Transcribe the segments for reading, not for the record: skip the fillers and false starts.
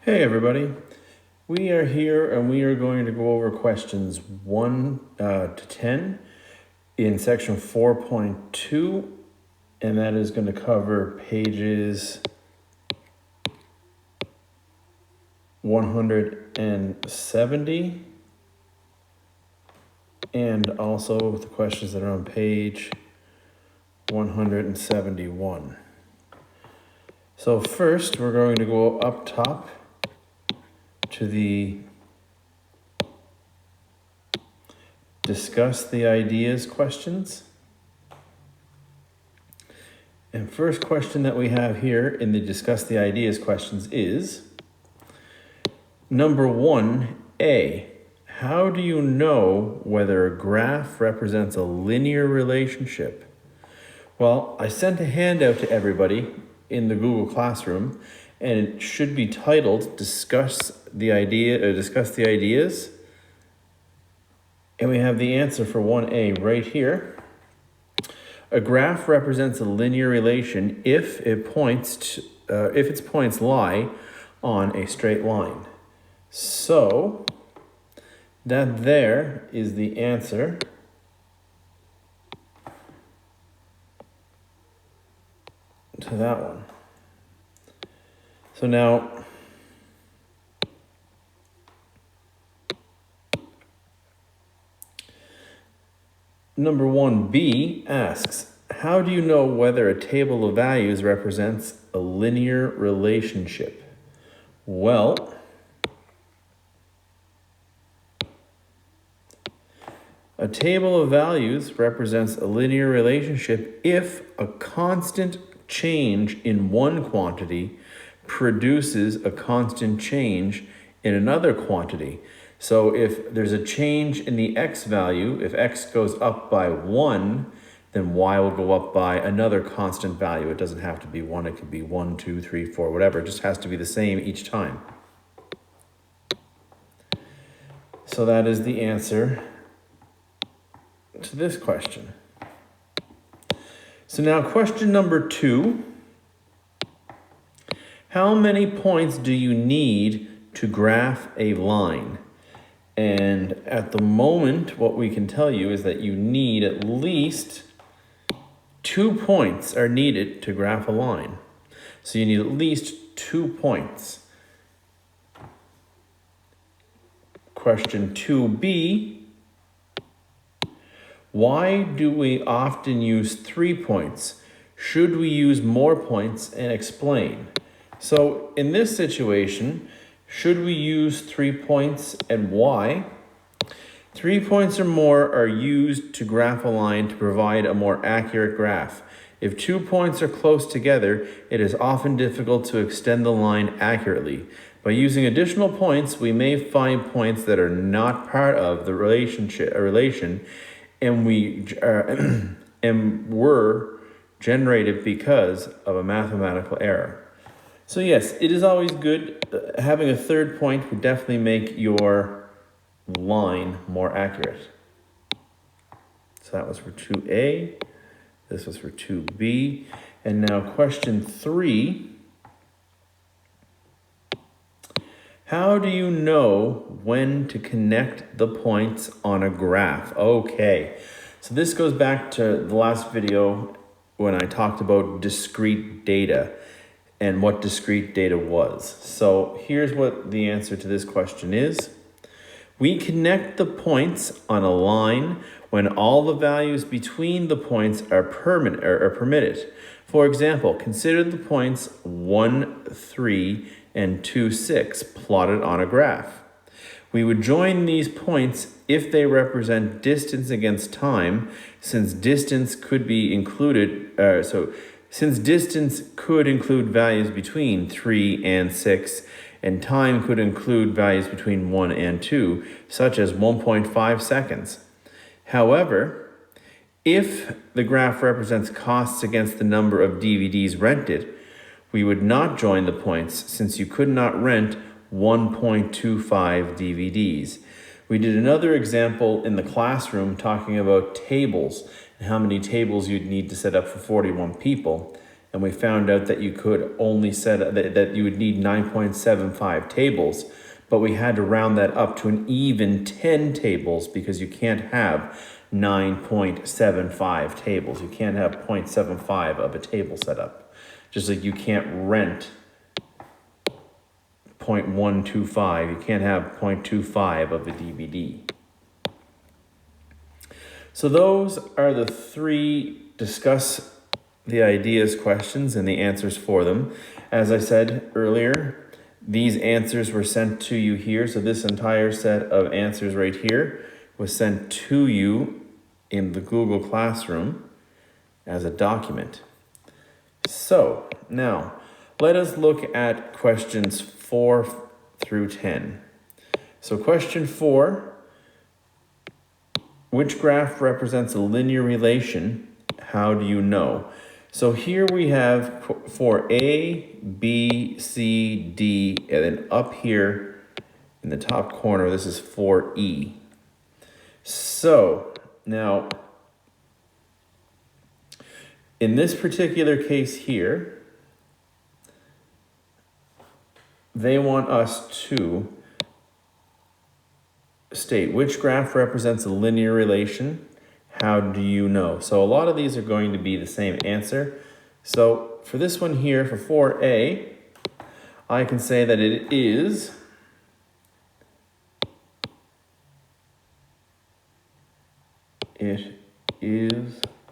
Hey everybody, we are here and we are going to go over questions 1 to 10 in section 4.2, and that is going to cover pages 170 and also the questions that are on page 171. So first we're going to go up top to the discuss the ideas questions. And first question that we have here in the discuss the ideas questions is number 1A. How do you know whether a graph represents a linear relationship? Well, I sent a handout to everybody in the Google Classroom, and it should be titled discuss the ideas. And we have the answer for 1A right here. A graph represents a linear relation if its points lie on a straight line. So that there is the answer to that one. So now number 1B asks, how do you know whether a table of values represents a linear relationship? Well, a table of values represents a linear relationship if a constant change in one quantity produces a constant change in another quantity. So if there's a change in the x value, if x goes up by 1, then y will go up by another constant value. It doesn't have to be 1, it could be 1, 2, 3, 4, whatever. It just has to be the same each time. So that is the answer to this question. So now question number 2. How many points do you need to graph a line? And at the moment, what we can tell you is that you need at least 2 points are needed to graph a line. So you need at least 2 points. Question 2B. Why do we often use 3 points? Should we use more points, and explain? So in this situation, should we use 3 points and why? 3 points or more are used to graph a line to provide a more accurate graph. If 2 points are close together, it is often difficult to extend the line accurately. By using additional points, we may find points that are not part of the relation and were generated because of a mathematical error. So yes, it is always good. Having a third point would definitely make your line more accurate. So that was for 2A. This was for 2B. And now question 3. How do you know when to connect the points on a graph? Okay, so this goes back to the last video when I talked about discrete data and what discrete data was. So here's what the answer to this question is. We connect the points on a line when all the values between the points are permitted. For example, consider the points 1, 3, and 2, 6 plotted on a graph. We would join these points if they represent distance against time, since distance could be included, since distance could include values between 3 and 6, and time could include values between 1 and 2, such as 1.5 seconds. However, if the graph represents costs against the number of DVDs rented, we would not join the points since you could not rent 1.25 DVDs. We did another example in the classroom talking about tables and how many tables you'd need to set up for 41 people. and we found out that you could only set that you would need 9.75 tables, but we had to round that up to an even 10 tables because you can't have 9.75 tables. You can't have 0.75 of a table set up. Just like you can't rent 0.125, you can't have 0.25 of a DVD. So those are the three discuss the ideas questions and the answers for them. As I said earlier, these answers were sent to you here. So this entire set of answers right here was sent to you in the Google Classroom as a document. So now let us look at questions 4 through 10. So question 4, which graph represents a linear relation? How do you know? So here we have for A, B, C, D, and then up here in the top corner, this is for E. So now, in this particular case here, they want us to state which graph represents a linear relation. How do you know? So a lot of these are going to be the same answer. So for this one here, for 4A, I can say that it is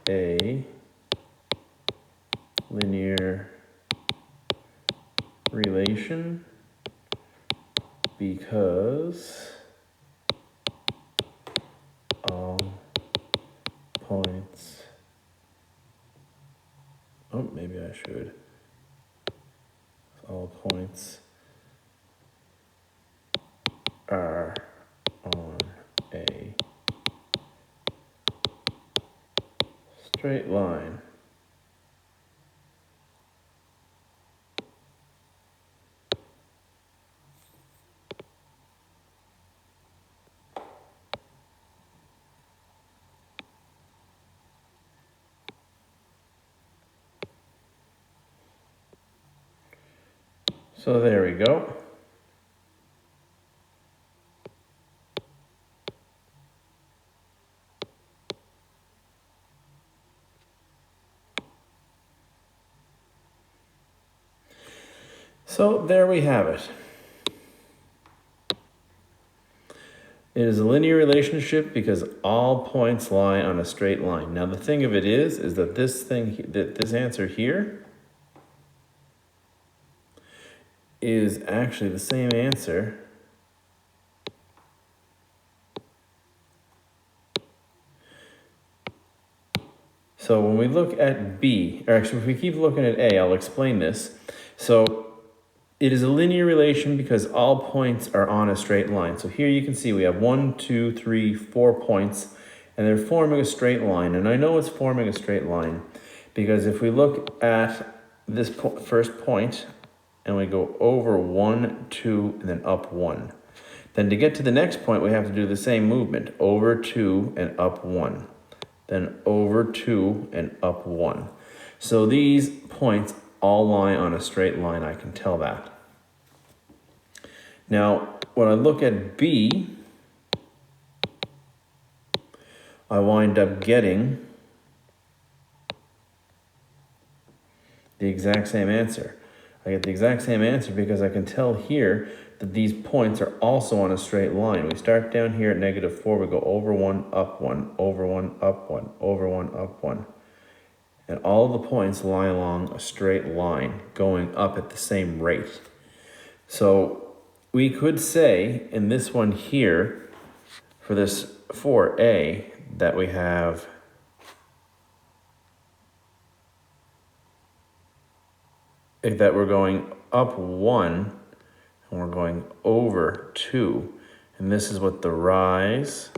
a linear relation because all points, maybe I should, all points are on a straight line. So there we go. So there we have it. It is a linear relationship because all points lie on a straight line. Now the thing of it is that this answer here is actually the same answer so when we look at B, or actually if we keep looking at A, I'll explain this. So it is a linear relation because all points are on a straight line. So here you can see we have 1, 2, 3, 4 points, and they're forming a straight line. And I know it's forming a straight line because if we look at this first point and we go over 1, 2, and then up 1. Then to get to the next point, we have to do the same movement, over 2 and up 1. Then over 2 and up 1. So these points all lie on a straight line, I can tell that. Now, when I look at B, I wind up getting the exact same answer. I get the exact same answer because I can tell here that these points are also on a straight line. We start down here at -4, we go over 1, up 1, over 1, up 1, over 1, up 1. And all the points lie along a straight line going up at the same rate. So we could say in this one here, for this 4A, that we have that we're going up 1 and we're going over 2. And this is what the rise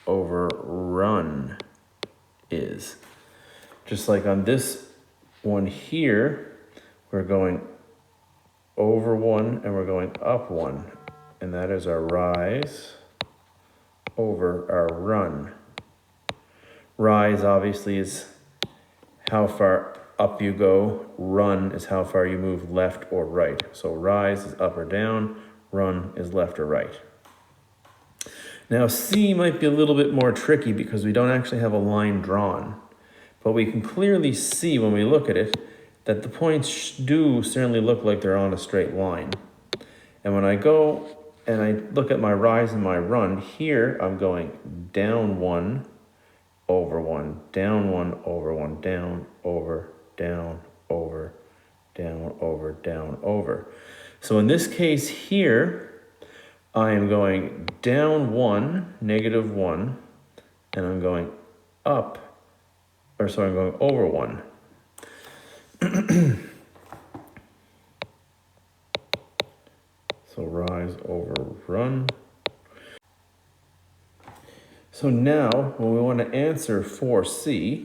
over run is. Just like on this one here, we're going over 1 and we're going up 1. And that is our rise over our run. Rise obviously is how far up you go. Run is how far you move left or right. So rise is up or down, run is left or right. Now C might be a little bit more tricky because we don't actually have a line drawn, but we can clearly see when we look at it that the points do certainly look like they're on a straight line. And when I go and I look at my rise and my run, here I'm going down 1, over 1, down 1, over 1, down, over, down, over, down, over, down, over. So in this case here, I am going down 1, negative 1, and I'm going up, or sorry, I'm going over 1. So rise over run. So now, when we want to answer for C,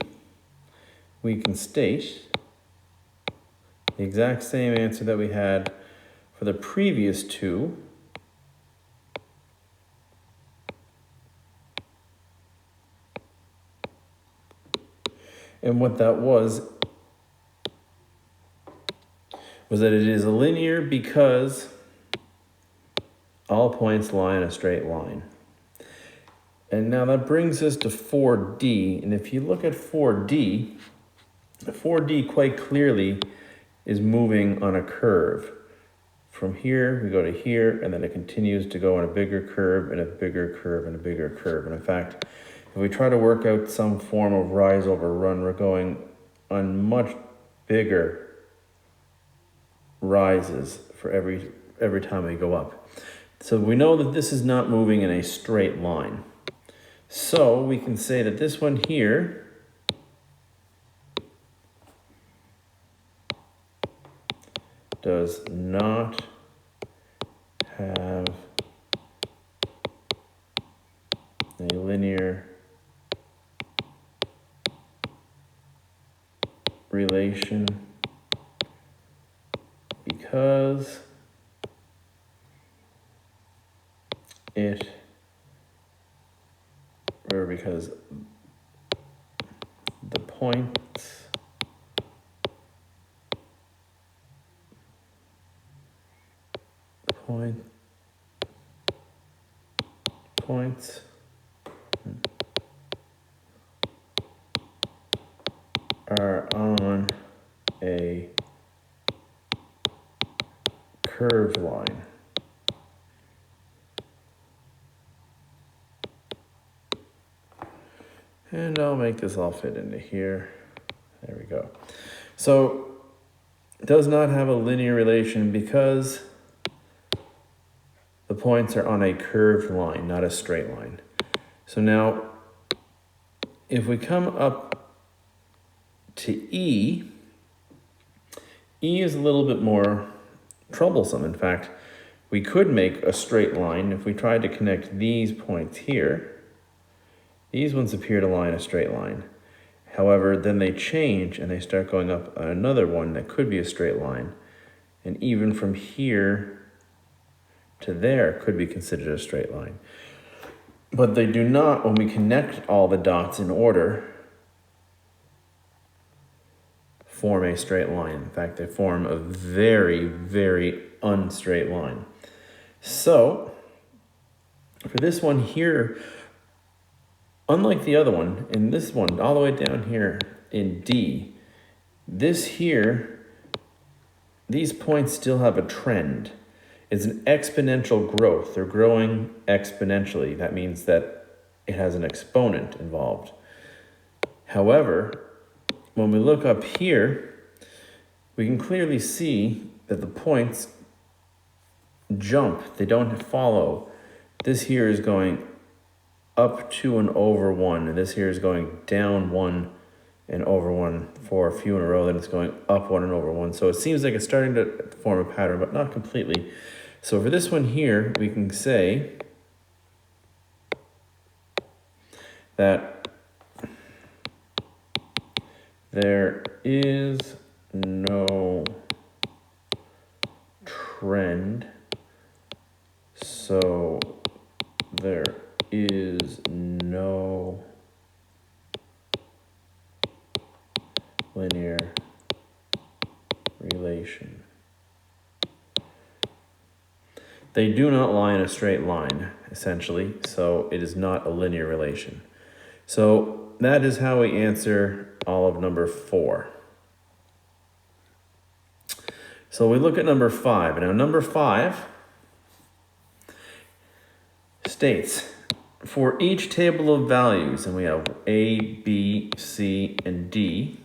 we can state the exact same answer that we had for the previous two. And what that was that it is linear because all points lie in a straight line. And now that brings us to 4D. And if you look at 4D, 4D quite clearly is moving on a curve. From here, we go to here, and then it continues to go on a bigger curve and a bigger curve and a bigger curve. And in fact, if we try to work out some form of rise over run, we're going on much bigger rises for every time we go up. So we know that this is not moving in a straight line. So we can say that this one here does not have a linear relation because because the points are on a curved line. And I'll make this all fit into here. There we go. So it does not have a linear relation because the points are on a curved line, not a straight line. So now, if we come up to E, E is a little bit more troublesome. In fact, we could make a straight line if we tried to connect these points here. These ones appear to lie in a straight line. However, then they change and they start going up on another one that could be a straight line. And even from here to there could be considered a straight line. But they do not, when we connect all the dots in order, form a straight line. In fact, they form a very, very unstraight line. So, for this one here, unlike the other one, in this one, all the way down here in D, this here, these points still have a trend. It's an exponential growth. They're growing exponentially. That means that it has an exponent involved. However, when we look up here, we can clearly see that the points jump. They don't follow. This here is going up 2 and over 1, and this here is going down 1 and over 1 for a few in a row, then it's going up 1 and over 1. So it seems like it's starting to form a pattern, but not completely. So for this one here, we can say that there is no trend, so there is no linear relation. They do not lie in a straight line, essentially, so it is not a linear relation. So that is how we answer all of number 4. So we look at number 5. Now number 5 states, for each table of values, and we have A, B, C, and D.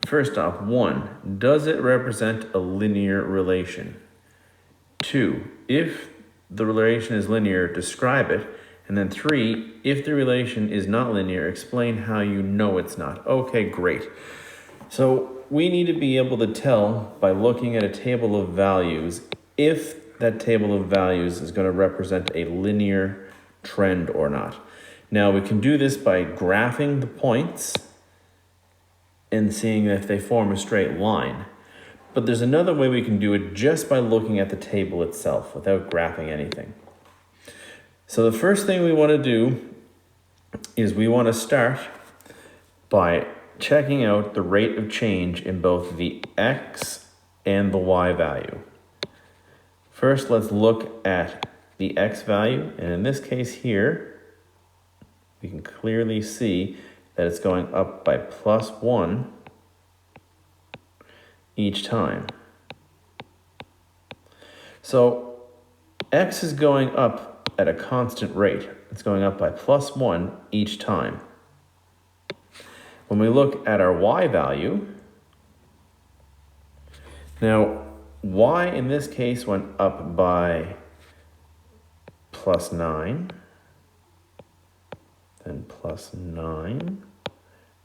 First off, 1, does it represent a linear relation? 2, if the relation is linear, describe it. And then 3, if the relation is not linear, explain how you know it's not. Okay, great. So we need to be able to tell by looking at a table of values if that table of values is going to represent a linear trend or not. Now we can do this by graphing the points and seeing if they form a straight line. But there's another way we can do it just by looking at the table itself without graphing anything. So the first thing we want to do is we want to start by checking out the rate of change in both the x and the y value. First, let's look at the x value, and in this case here, we can clearly see that it's going up by +1 each time. So x is going up at a constant rate. It's going up by +1 each time. When we look at our y value, now y in this case went up by +9, then +9,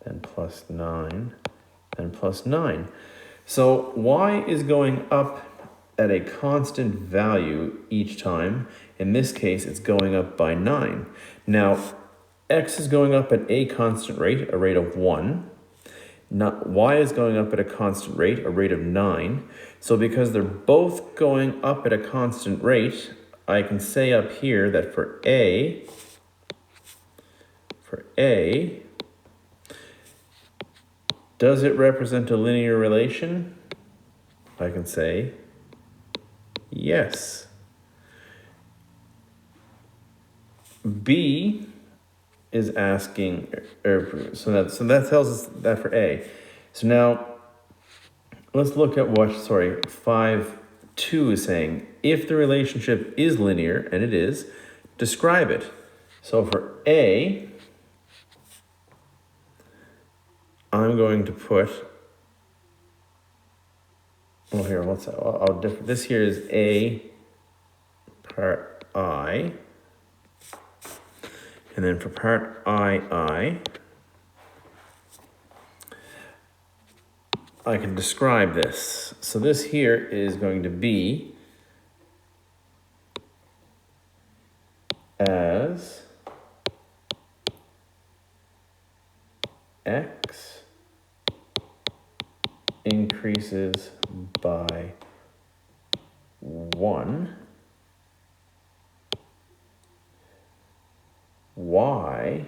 then +9, then +9. So y is going up at a constant value each time. In this case, it's going up by 9. Now, x is going up at a constant rate, a rate of 1. Y is going up at a constant rate, a rate of 9. So because they're both going up at a constant rate, I can say up here that for A, does it represent a linear relation? I can say yes. B is asking, so that tells us that for A. So now let's look at what 5.2 is saying. If the relationship is linear, and it is, describe it. So for A, I'm going to put, well here, I'll differ. This here is A part I. And then for part I can describe this. So this here is going to be as x increases by 1, y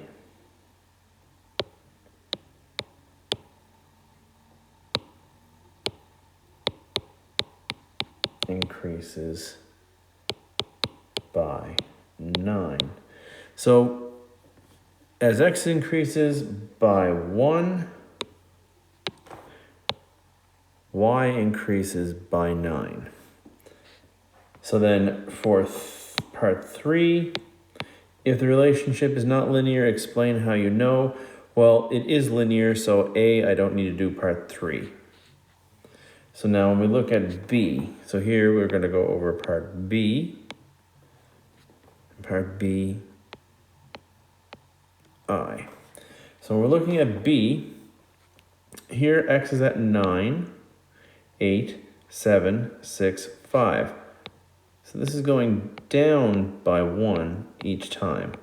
increases by 9. So as x increases by 1, y increases by 9. So then for part 3, if the relationship is not linear, explain how you know. Well, it is linear, so A, I don't need to do part 3. So now when we look at B, so here we're going to go over part B. Part B, I. So we're looking at B. Here, x is at 9, 8, 7, 6, 5. So this is going down by 1 each time.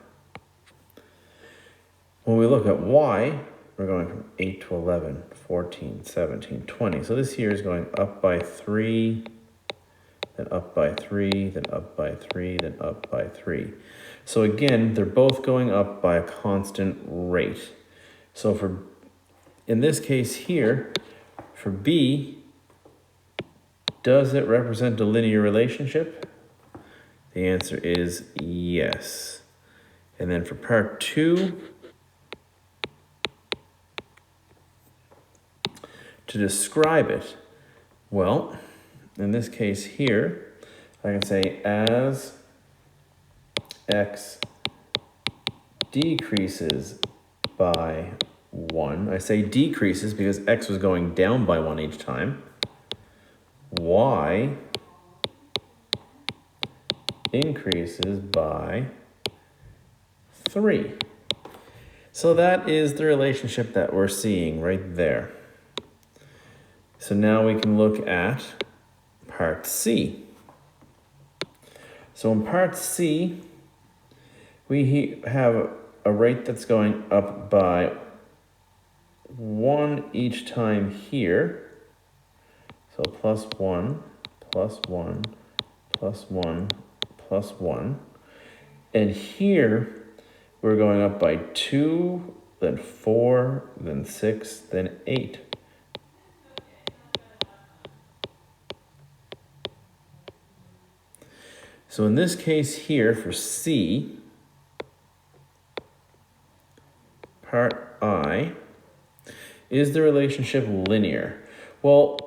When we look at y, we're going from 8 to 11, 14, 17, 20. So this here is going up by 3, then up by 3, then up by 3, then up by 3. So again, they're both going up by a constant rate. So for in this case here, for B, does it represent a linear relationship? The answer is yes. And then for part 2, to describe it, well, in this case here, I can say as x decreases by 1. I say decreases because x was going down by 1 each time. Y increases by 3. So that is the relationship that we're seeing right there. So now we can look at part C. So in part C, we have a rate that's going up by 1 each time here. So plus 1, plus 1, plus 1, plus 1. And here, we're going up by 2, then 4, then 6, then 8. So in this case here, for C, part I, is the relationship linear? Well,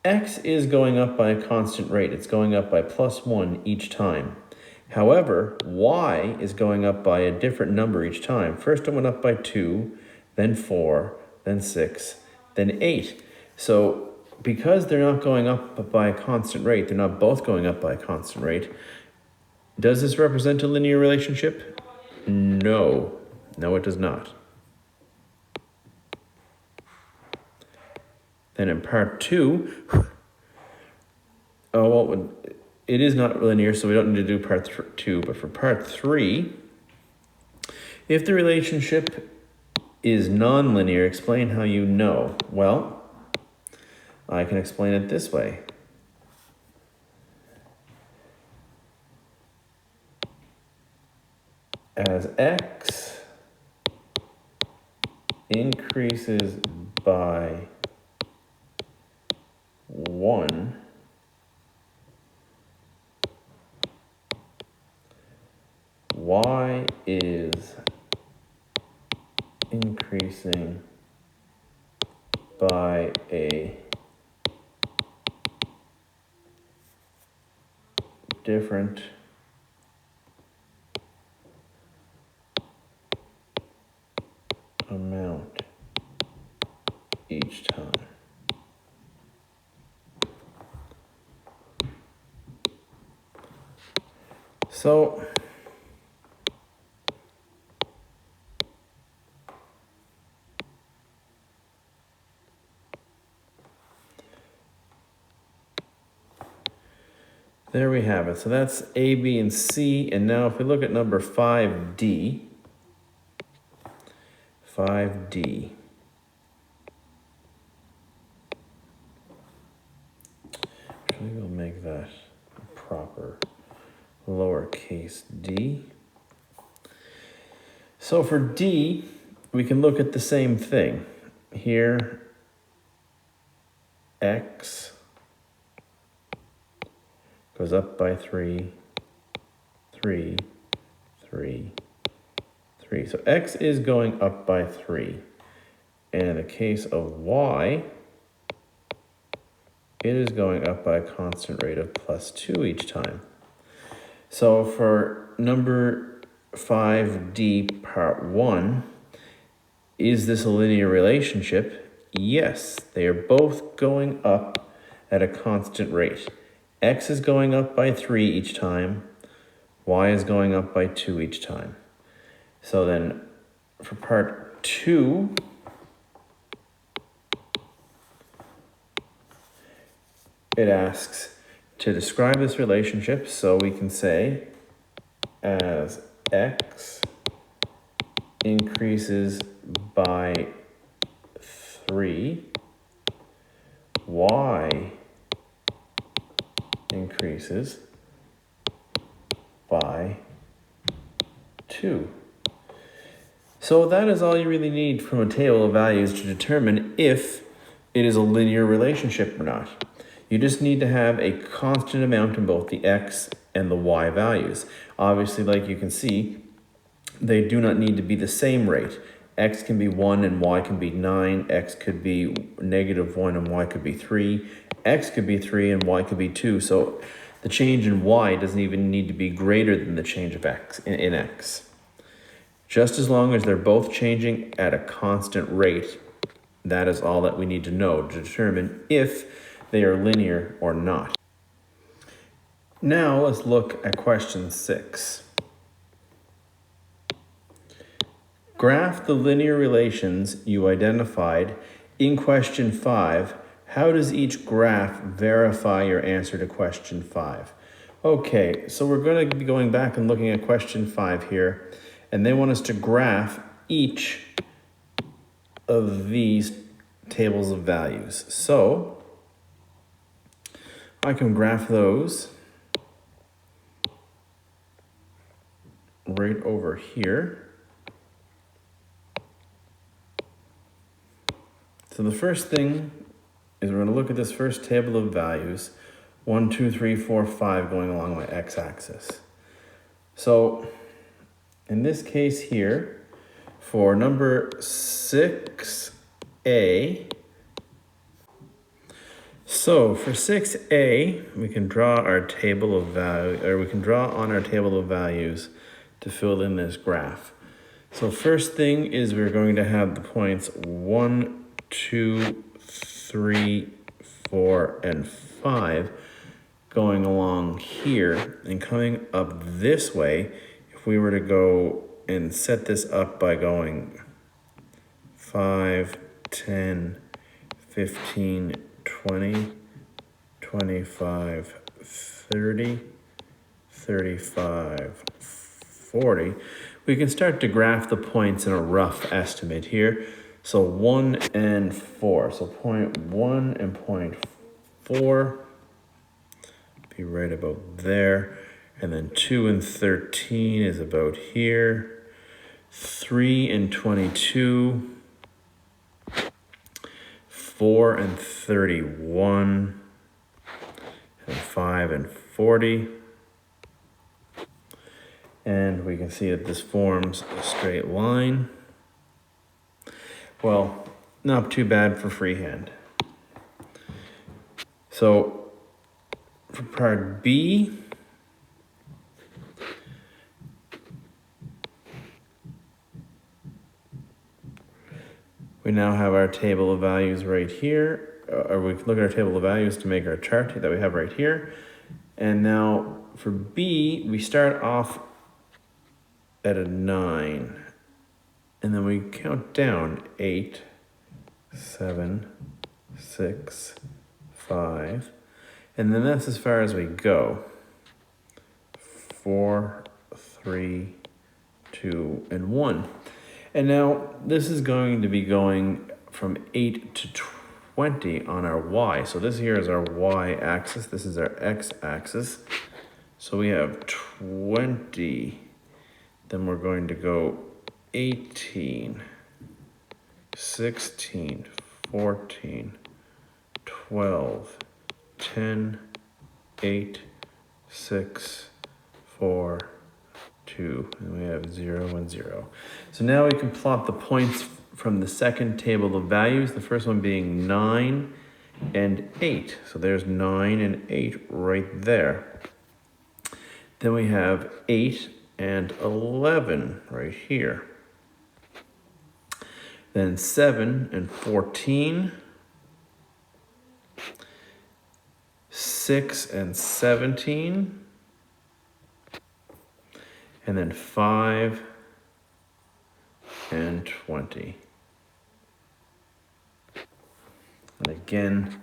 x is going up by a constant rate. It's going up by plus 1 each time. However, y is going up by a different number each time. First it went up by 2, then 4, then 6, then 8. So because they're not going up by a constant rate, they're not both going up by a constant rate, does this represent a linear relationship? No. No, it does not. Then in part 2, it is not linear, so we don't need to do part 2. But for part 3, if the relationship is nonlinear, explain how you know. Well, I can explain it this way. As x increases by 1, y is increasing by a different amount each time. So there we have it. So that's A, B, and C. And now if we look at number 5D, 5D. Actually, we'll make that proper lowercase d. So for D, we can look at the same thing. Here, x goes up by 3, 3, 3, 3. So x is going up by 3. And in the case of y, it is going up by a constant rate of plus 2 each time. So for number 5D part 1, is this a linear relationship? Yes, they are both going up at a constant rate. X is going up by 3 each time. Y is going up by 2 each time. So then for part 2, it asks to describe this relationship. So we can say as x increases by 3, y increases by 2. So that is all you really need from a table of values to determine if it is a linear relationship or not. You just need to have a constant amount in both the x and the y values. Obviously, like you can see, they do not need to be the same rate. X can be 1 and y can be 9. X could be -1 and y could be 3. X could be 3 and y could be 2. So the change in y doesn't even need to be greater than the change of x in x. Just as long as they're both changing at a constant rate, that is all that we need to know to determine if they are linear or not. Now let's look at question 6. Graph the linear relations you identified in question 5. How does each graph verify your answer to question 5? Okay, so we're going to be going back and looking at question 5 here, and they want us to graph each of these tables of values. So I can graph those right over here. So the first thing is we're going to look at this first table of values, 1, 2, 3, 4, 5 going along my x-axis. So in this case here, for number 6a, so for 6a, we can draw our table of values, or we can draw on our table of values to fill in this graph. So first thing is we're going to have the points 1, 2, 3, 4, and 5 going along here and coming up this way. If we were to go and set this up by going 5, 10, 15, 20, 25, 30, 35, 40, we can start to graph the points in a rough estimate here. So 1 and 4. So point 1 and point 4 be right about there. And then 2 and 13 is about here. 3 and 22. 4 and 31. And 5 and 40. And we can see that this forms a straight line. Well, not too bad for freehand. So for part B, we now have our table of values right here, or we can look at our table of values to make our chart that we have right here. And now for B, we start off at a 9. And then we count down 8, 7, 6, 5. And then that's as far as we go. 4, 3, 2, and 1. And now this is going to be going from 8 to 20 on our y. So this here is our y-axis. This is our x-axis. So we have 20. Then we're going to go 18, 16, 14, 12, 10, 8, 6, 4, 2, and we have 0 and 0. So now we can plot the points from the second table of values, the first one being 9 and 8. So there's 9 and 8 right there. Then we have 8 and 11 right here. Then 7 and 14, 6 and 17, and then 5 and 20. And again,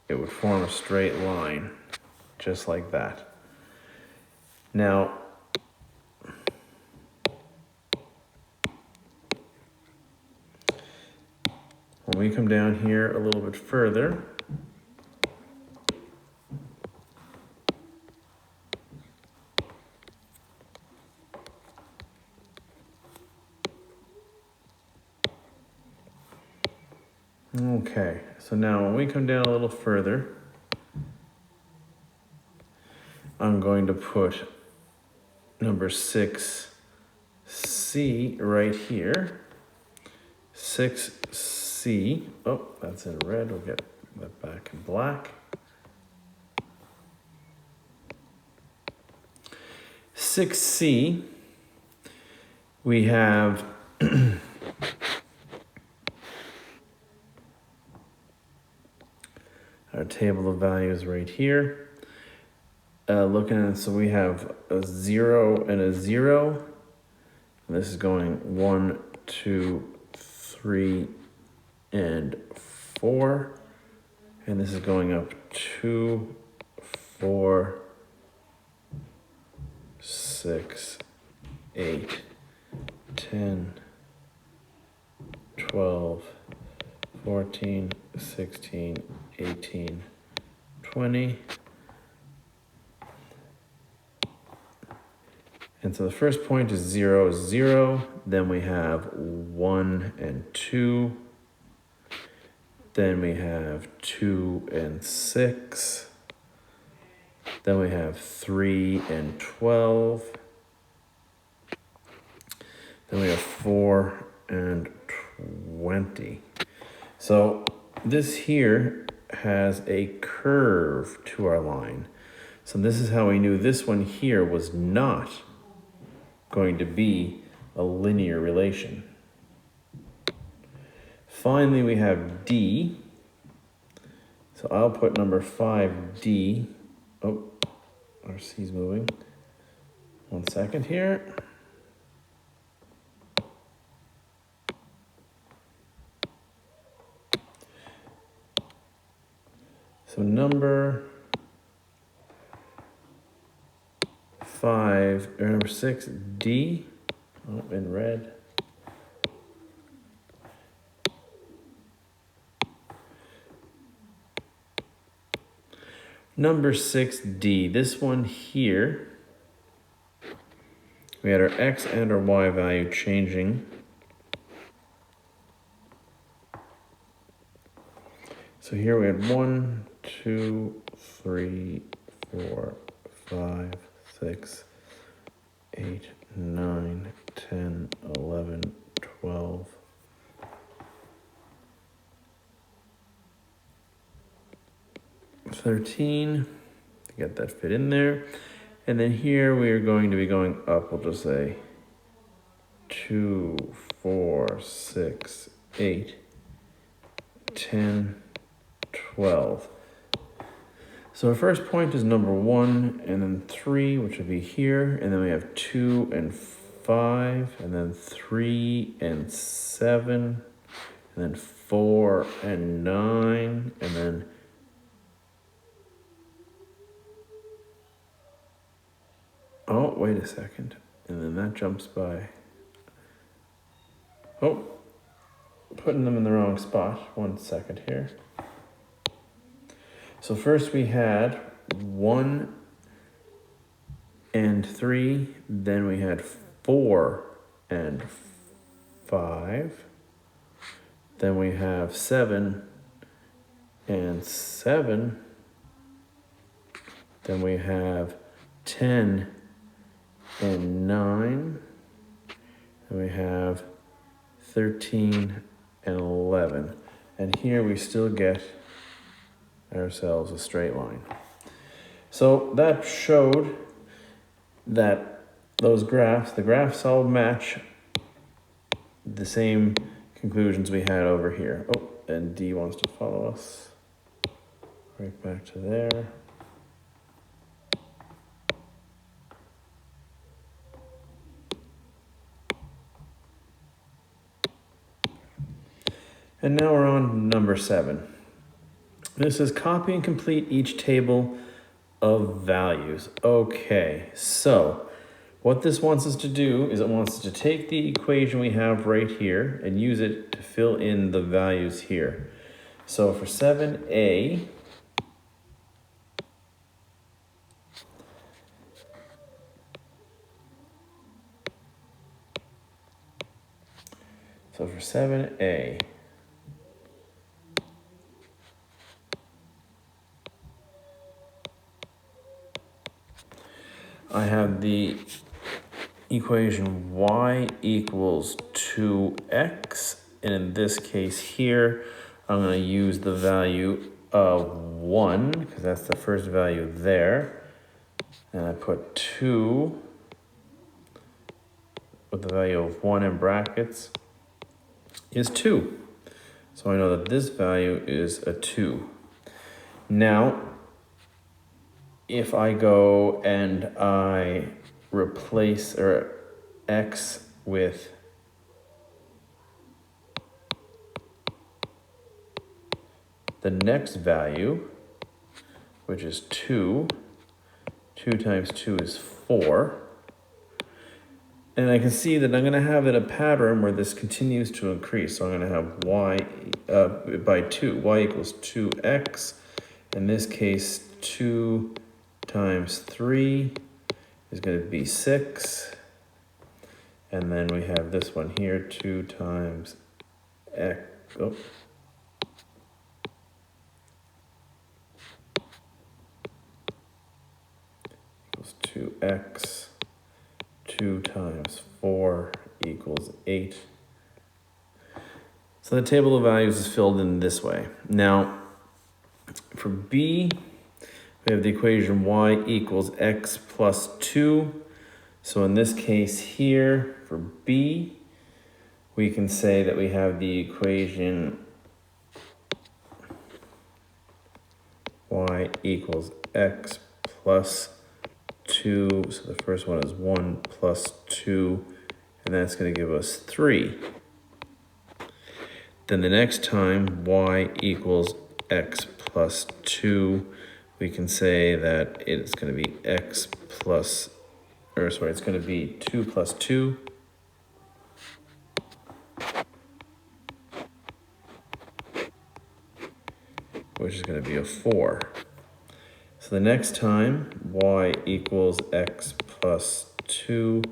it would form a straight line, just like that. Now, when we come down here a little bit further, Okay, so now when we come down a little further, I'm going to put number 6C right here. 6C, oh, that's in red, we'll get that back in black. 6C, we have our table of values right here. Looking at it, so we have a 0 and a 0. And this is going 1, 2, 3, and 4. And this is going up 2, 4, 6, 8, 10, 12, 14, 16, 18, 20. And so the first point is 0, 0. Then we have 1 and 2. Then we have 2 and 6. Then we have 3 and 12. Then we have 4 and 20. So this here has a curve to our line. So this is how we knew this one here was not going to be a linear relation. Finally, we have D. So I'll put number 5D. Oh, our C's moving. 1 second here. So number 5, or number 6D, oh, in red. Number 6D, this one here, we had our X and our Y value changing. So here we had 1, 2, 3, 4, 5, 6, 8, 9, 10, 11, 12. 13 to get that fit in there. And then here we are going to be going up, we'll just say 2, 4, 6, 8, 10, 12. So our first point is number 1 and then 3, which would be here. And then we have 2 and 5, and then 3 and 7, and then 4 and 9, and then oh, wait a second. And then that jumps by. Oh, putting them in the wrong spot. 1 second here. So first we had 1 and 3. Then we had 4 and 5. Then we have 7 and 7. Then we have 10 and 9, and we have 13 and 11. And here we still get ourselves a straight line. So that showed that those graphs, the graphs all match the same conclusions we had over here. Oh, and D wants to follow us right back to there. And now we're on number 7. This says copy and complete each table of values. Okay, so what this wants us to do is it wants us to take the equation we have right here and use it to fill in the values here. So for 7a, so for 7a, I have the equation y equals 2x, and in this case here, I'm going to use the value of 1, because that's the first value there, and I put 2 with the value of 1 in brackets is 2. So I know that this value is a 2. Now, if I go and I replace x with the next value, which is 2, 2 times 2 is 4. And I can see that I'm going to have a pattern where this continues to increase. So I'm going to have y by 2. Y equals 2x. In this case, 2 times 3 is going to be 6. And then we have this one here, 2 times x. Oh. Equals 2x. 2 times 4 equals 8. So the table of values is filled in this way. Now, for b, we have the equation y equals x plus 2. So in this case here, for b, we can say that we have the equation y equals x plus 2, so the first one is 1 plus 2, and that's going to give us 3. Then the next time y equals x plus 2, we can say that it's going to be x plus, it's going to be 2 plus 2. Which is going to be a 4. So the next time y equals x plus 2,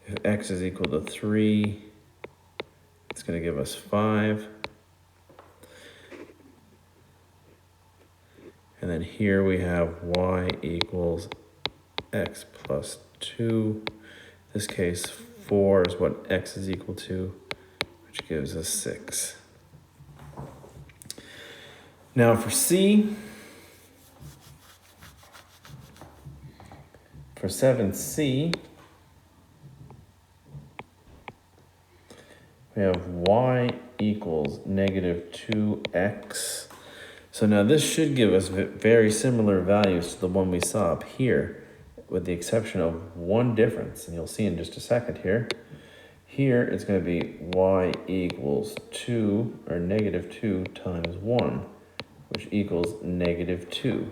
if x is equal to 3, it's going to give us 5. And then here we have y equals x plus 2. In this case, 4 is what x is equal to, which gives us 6. Now for c, for 7c, we have y equals negative 2x. So now this should give us very similar values to the one we saw up here, with the exception of one difference, and you'll see in just a second here. Here it's going to be y equals 2, or negative 2 times 1, which equals negative 2.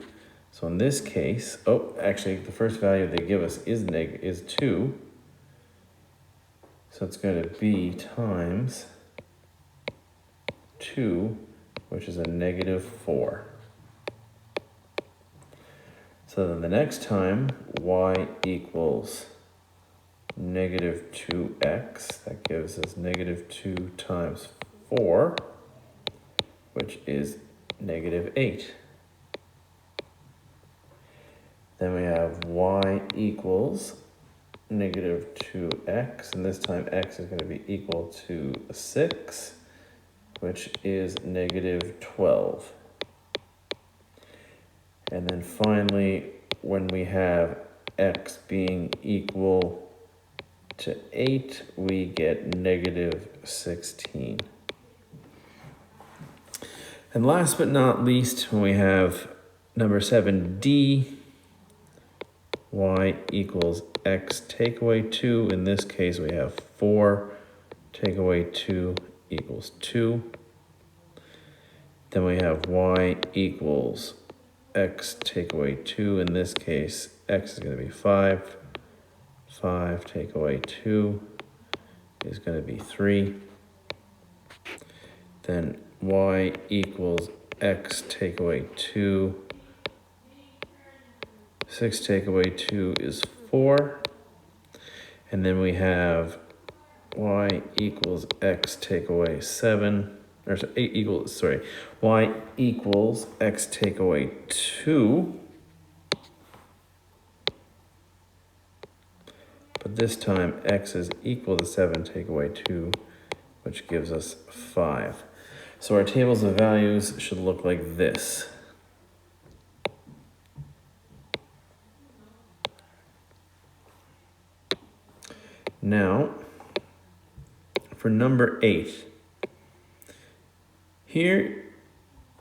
So in this case, actually the first value they give us is 2. So it's going to be times 2, which is a negative 4. So then the next time y equals negative 2x, that gives us negative 2 times 4, which is negative 8. Then we have y equals negative 2x, and this time x is going to be equal to 6, which is negative 12. And then finally, when we have x being equal to 8, we get negative 16. And last but not least, when we have number 7d, y equals x take away 2. In this case, we have 4 take away 2 equals 2. Then we have y equals x take away 2. In this case, x is going to be 5. 5 take away 2 is going to be 3. Then y equals x take away 2. 6 take away 2 is 4. And then we have y equals x take away 7. Y equals x take away 2. this time x is equal to 7, take away 2, which gives us 5. So our tables of values should look like this. Now, for number 8, here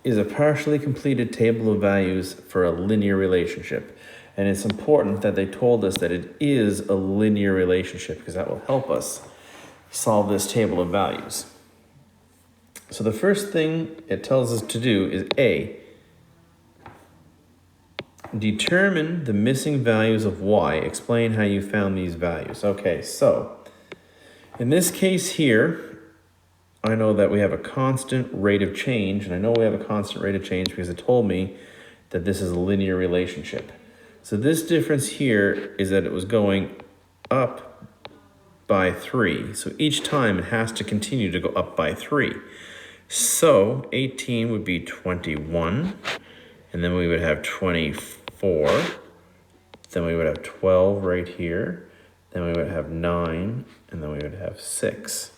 is a partially completed table of values for a linear relationship. And it's important that they told us that it is a linear relationship because that will help us solve this table of values. So the first thing it tells us to do is A, determine the missing values of y. Explain how you found these values. Okay, so in this case here, I know that we have a constant rate of change, and I know we have a constant rate of change because it told me that this is a linear relationship. So this difference here is that it was going up by 3. So each time it has to continue to go up by 3. So 18 would be 21, and then we would have 24, then we would have 12 right here, then we would have 9, and then we would have 6.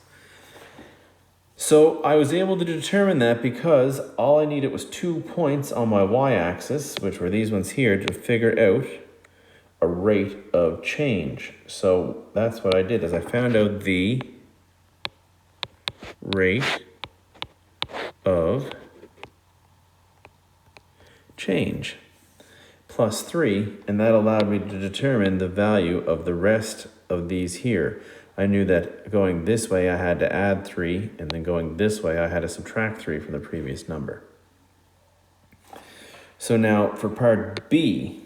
So I was able to determine that because all I needed was 2 points on my y-axis, which were these ones here, to figure out a rate of change. So that's what I did, is I found out the rate of change plus 3, and that allowed me to determine the value of the rest of these here. I knew that going this way I had to add 3, and then going this way I had to subtract 3 from the previous number. So now for part B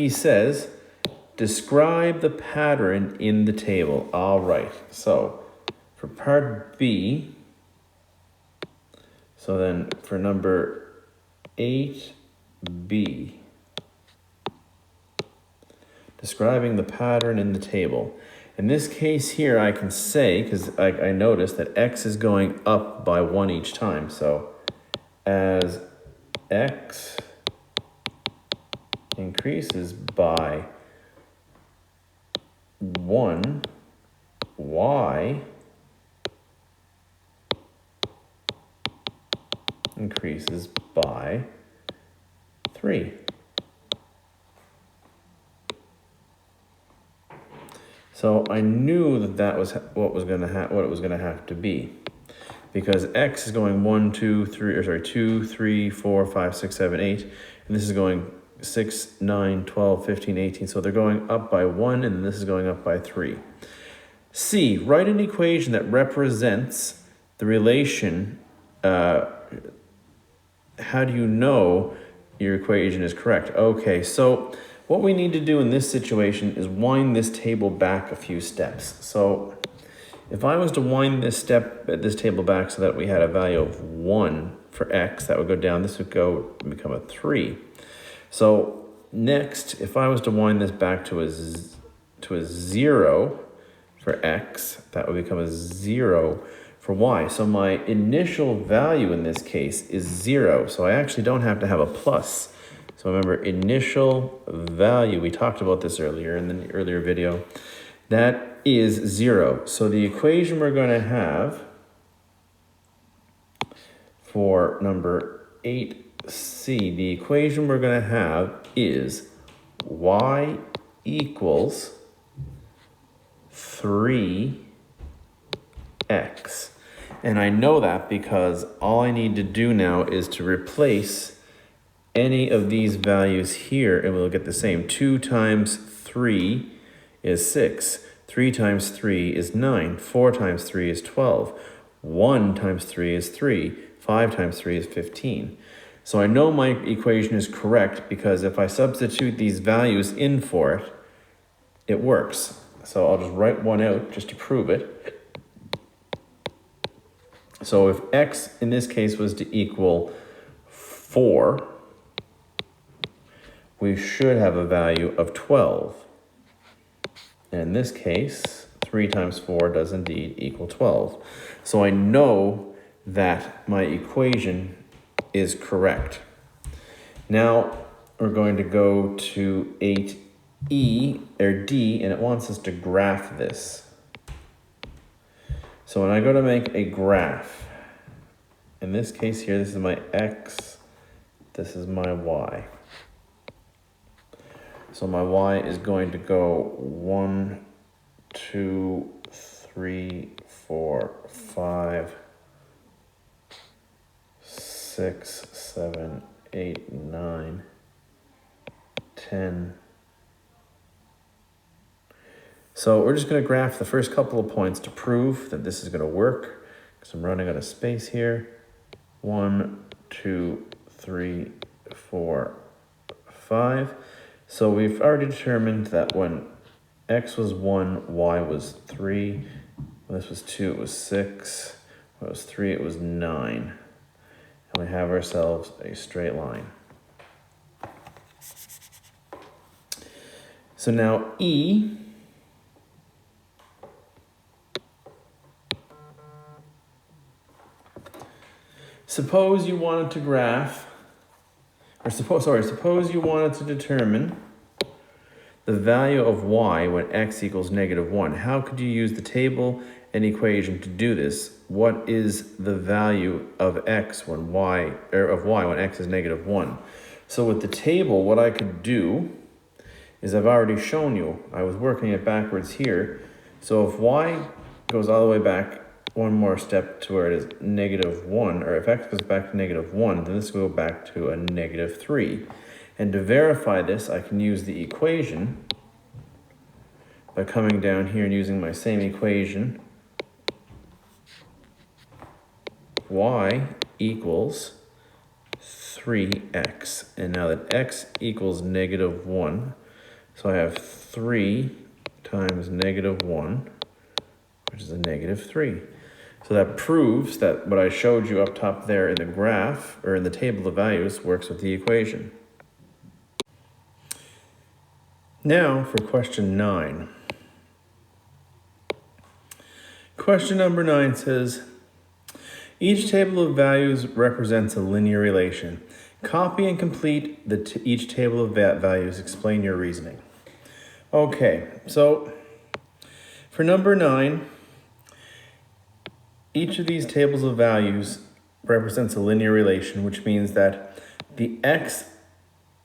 says, describe the pattern in the table. All right, so for part B, so then for number 8B, describing the pattern in the table. In this case here, I can say, because I noticed that x is going up by 1 each time. So as x increases by 1, y increases by 3. So I knew that that was what it was going to have to be, because x is going 1, 2, 3, 4, 5, 6, 7, 8, and this is going 6, 9, 12, 15, 18. So they're going up by 1, and this is going up by 3. C, write an equation that represents the relation. How do you know your equation is correct? Okay, so what we need to do in this situation is wind this table back a few steps. So if I was to wind this table back so that we had a value of 1 for x, that would go down, this would go and become a 3. So next, if I was to wind this back to a 0 for x, that would become a 0 for y. So my initial value in this case is 0. So I actually don't have to have a plus. So remember, initial value, we talked about this earlier in the earlier video, that is 0. So the equation we're going to have for number 8C, the equation we're going to have is y equals 3x. And I know that because all I need to do now is to replace any of these values here, and we'll get the same. 2 times 3 is 6. 3 times 3 is 9. 4 times 3 is 12. 1 times 3 is 3. 5 times 3 is 15. So I know my equation is correct because if I substitute these values in for it, it works. So I'll just write one out just to prove it. So if x in this case was to equal 4, we should have a value of 12. And in this case, 3 times 4 does indeed equal 12. So I know that my equation is correct. Now we're going to go to E, or D, and it wants us to graph this. So when I go to make a graph, in this case here, this is my X, this is my Y. So my Y is going to go 1, 2, 3, 4, 5, 6, 7, 8, 9, 10. So we're just going to graph the first couple of points to prove that this is going to work, because I'm running out of space here. 1, 2, 3, 4, 5. So we've already determined that when X was 1, Y was 3. When this was 2, it was 6. When it was 3, it was 9. And we have ourselves a straight line. So now E, suppose you wanted to graph, or suppose you wanted to determine the value of Y when X equals -1. How could you use the table and equation to do this? What is the value of X when Y, or of Y when X is -1? So with the table, what I could do is I've already shown you, I was working it backwards here. So if Y goes all the way back one more step to where it is -1, or if X goes back to -1, then this will go back to a -3. And to verify this, I can use the equation by coming down here and using my same equation. Y equals 3x. And now that X equals -1, so I have 3 times -1, which is a -3. So that proves that what I showed you up top there in the graph, or in the table of values, works with the equation. Now for question 9. Question number 9 says, each table of values represents a linear relation. Copy and complete each table of values. Explain your reasoning. Okay, so for number 9, each of these tables of values represents a linear relation, which means that the X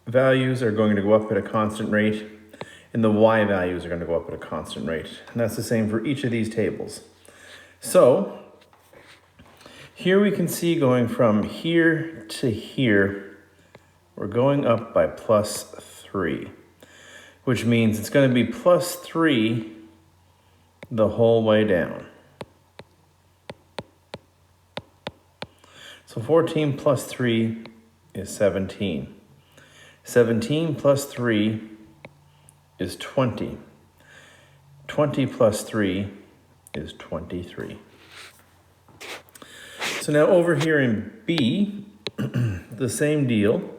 values are going to go up at a constant rate, and the Y values are going to go up at a constant rate. And that's the same for each of these tables. So here we can see going from here to here, we're going up by +3, which means it's going to be +3 the whole way down. So 14 plus 3 is 17. 17 plus 3 is 20. 20 plus 3 is 23. So now over here in B, the same deal.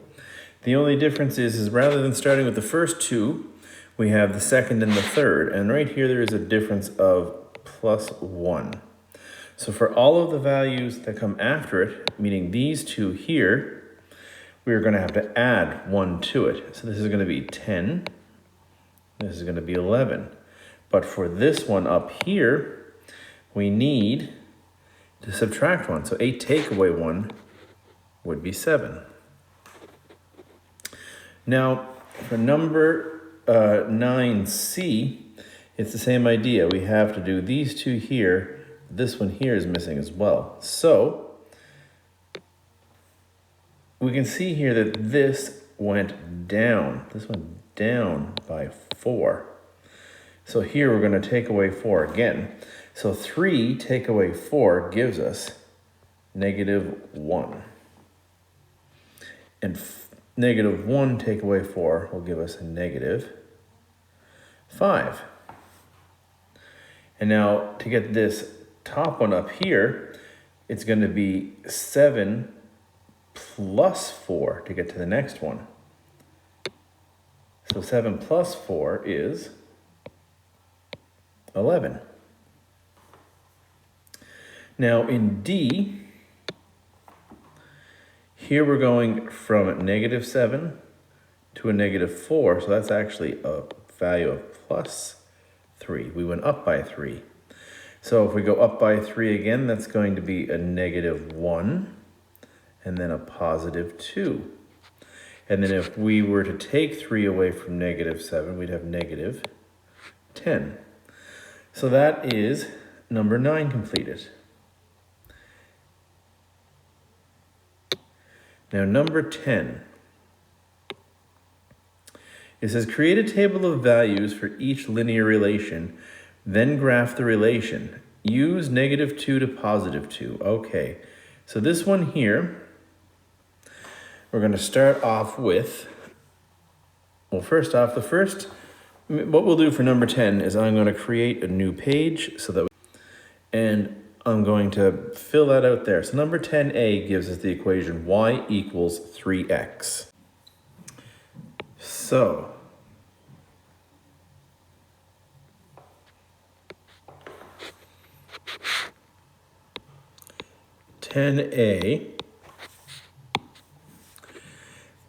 The only difference is rather than starting with the first two, we have the second and the third. And right here, there is a difference of +1. So for all of the values that come after it, meaning these two here, we're going to have to add 1 to it. So this is going to be 10. This is going to be 11. But for this one up here, we need to subtract 1. So 8 take away 1 would be 7. Now, for number 9C, it's the same idea. We have to do these two here. This one here is missing as well. So we can see here that this went down. This went down by 4. So here we're going to take away 4 again. So 3 take away 4 gives us -1. And -1 take away 4 will give us a -5. And now to get this top one up here, it's going to be 7 plus 4 to get to the next one. So 7 plus 4 is 11. Now in D, here we're going from -7 to a -4, so that's actually a value of plus 3. We went up by 3. So if we go up by 3 again, that's going to be a negative 1 and then a positive 2. And then if we were to take 3 away from negative 7, we'd have negative 10. So that is number 9 completed. Now number 10. It says create a table of values for each linear relation, then graph the relation. Use negative 2 to positive 2. Okay, so this one here, we're going to start off with, well, first off, what we'll do for number 10 is I'm going to create a new page and I'm going to fill that out there. So number 10a gives us the equation y equals 3x. So,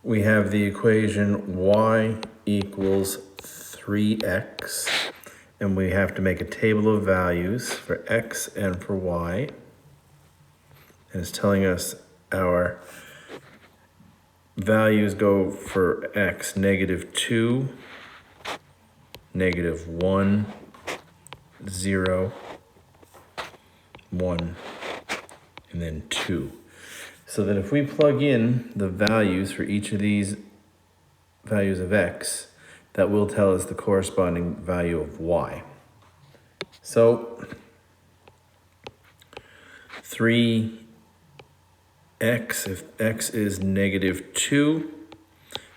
we have the equation y equals 3x, and we have to make a table of values for x and for y. And it's telling us our values go for x, negative 2, negative 1, 0, 1, and then 2. So that if we plug in the values for each of these values of x, that will tell us the corresponding value of y. So 3x, if x is negative 2,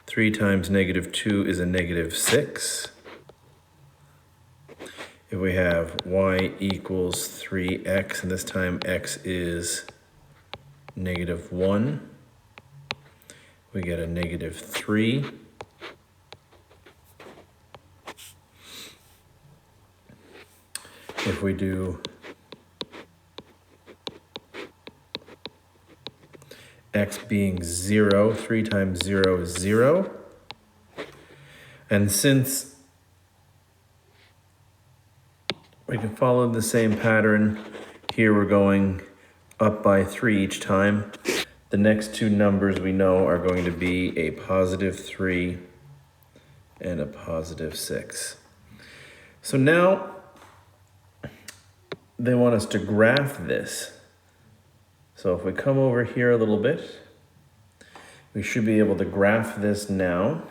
3 times negative 2 is a negative 6. If we have y equals 3x, and this time x is negative 1, we get a negative 3. If we do x being 0, 3 times 0 is 0. And since we can follow the same pattern, here we're going up by 3 each time. The next two numbers we know are going to be a positive 3 and a positive 6. So now they want us to graph this. So if we come over here a little bit, we should be able to graph this now.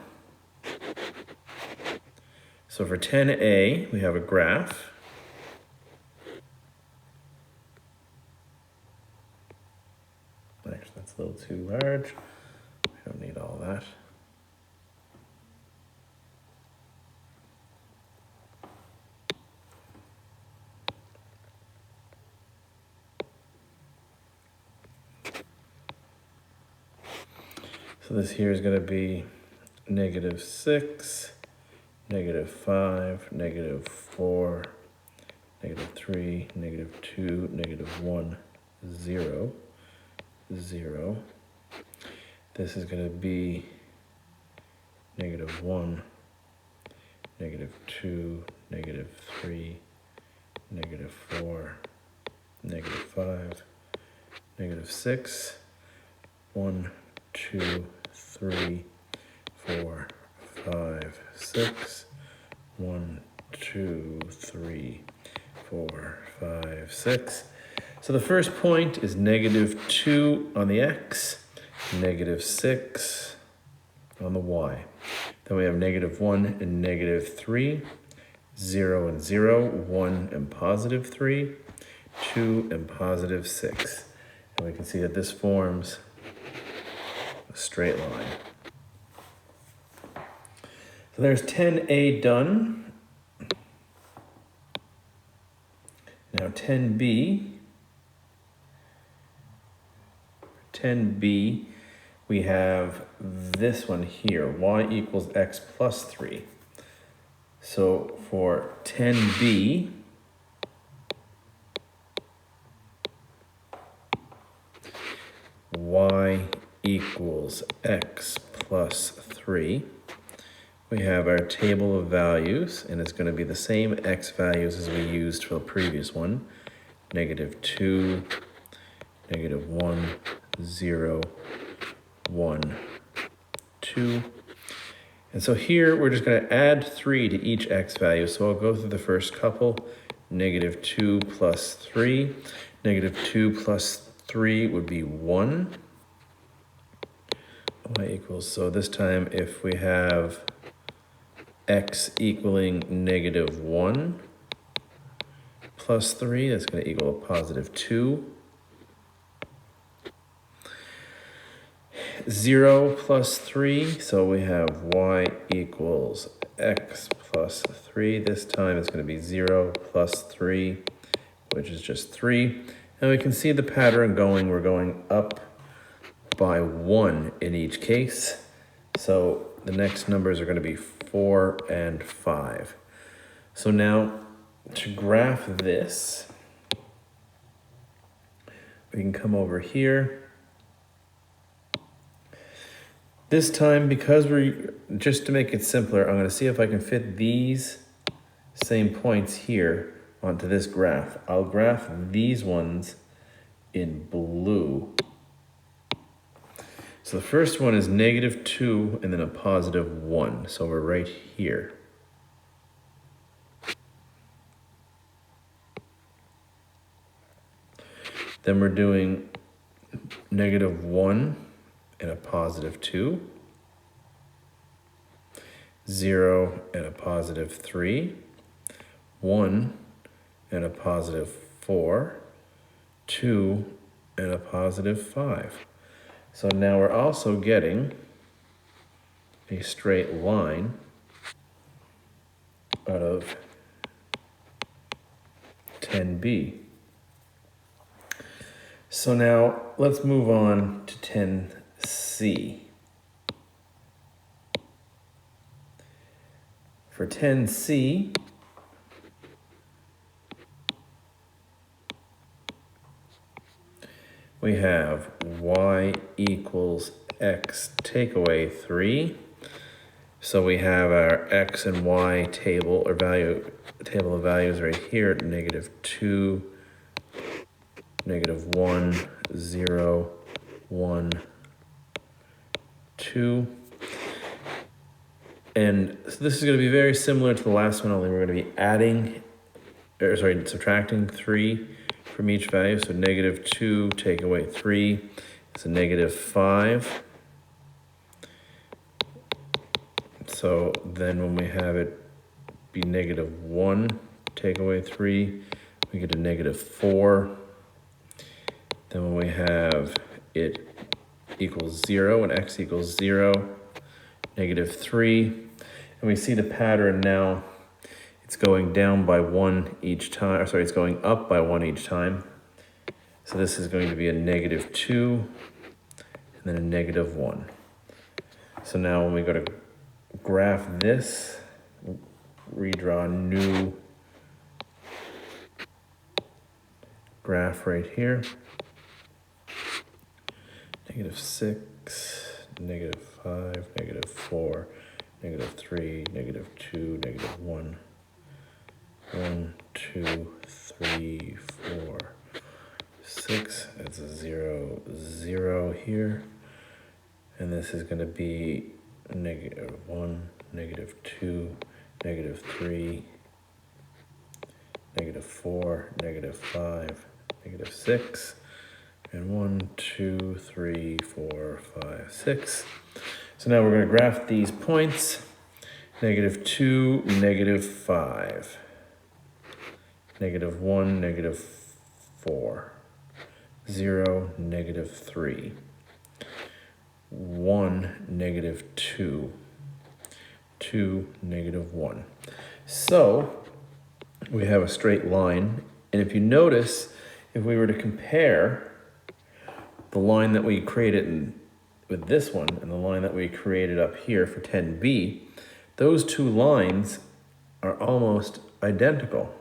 So for 10a, we have a graph. Actually, that's a little too large. We don't need all that. So this here is going to be negative 6, negative 5, negative 4, negative 3, negative 2, negative 1, 0, 0. This is going to be negative 1, negative 2, negative 3, negative 4, negative 5, negative 6, 1, 2, 3, 4, 5, 6, 1, 2, 3, 4, 5, 6. So the first point is negative 2 on the x, negative 6 on the y. Then we have negative 1 and negative 3, 0 and 0, 1 and positive 3, 2 and positive 6. And we can see that this forms a straight line. So there's 10a done. Now 10b. 10b, we have this one here, y equals x plus 3. So for 10b, y equals x plus 3, we have our table of values, and it's going to be the same x values as we used for the previous one. -2, -1, 0, 1, 2. And so here we're just going to add 3 to each x value. So I'll go through the first couple. -2 plus 3. -2 plus 3 would be 1. Y equals, so this time if we have x equaling -1 plus 3, that's going to equal a +2. 0 plus 3, so we have y equals x plus 3. This time it's going to be 0 plus 3, which is just 3. And we can see the pattern going. We're going up by 1 in each case. So the next numbers are going to be 4 and 5. So now to graph this, we can come over here. This time, because just to make it simpler, I'm going to see if I can fit these same points here onto this graph. I'll graph these ones in blue. So the first one is -2 and then a +1. So we're right here. Then we're doing -1 and a +2, 0 and a +3, 1 and a +4, 2 and a +5. So now we're also getting a straight line out of 10b. So now let's move on to 10c. For 10c, we have y equals x take away 3. So we have our x and y table or table of values right here at -2, -1, 0, 1, 2. And so this is going to be very similar to the last one, only we're going to be subtracting 3 from each value. So -2 take away 3 is a -5. So then when we have it be -1 take away 3, we get a -4. Then when we have it equals 0 and x equals 0, -3. And we see the pattern now. It's going down by 1 each time. It's going up by 1 each time. So this is going to be a -2 and then a -1. So now when we go to graph this, redraw a new graph right here. -6, -5, -4, -3, -2, -1, 1, 2, 3, 4, 6. That's a 0, 0 here. And this is going to be -1, -2, -3, -4, -5, -6. And 1, 2, 3, 4, 5, 6. So now we're going to graph these points. -2, -5. -1, -4. 0, -3. 1, -2. 2, -1. So we have a straight line. And if you notice, if we were to compare the line that we created with this one and the line that we created up here for 10b, those two lines are almost identical.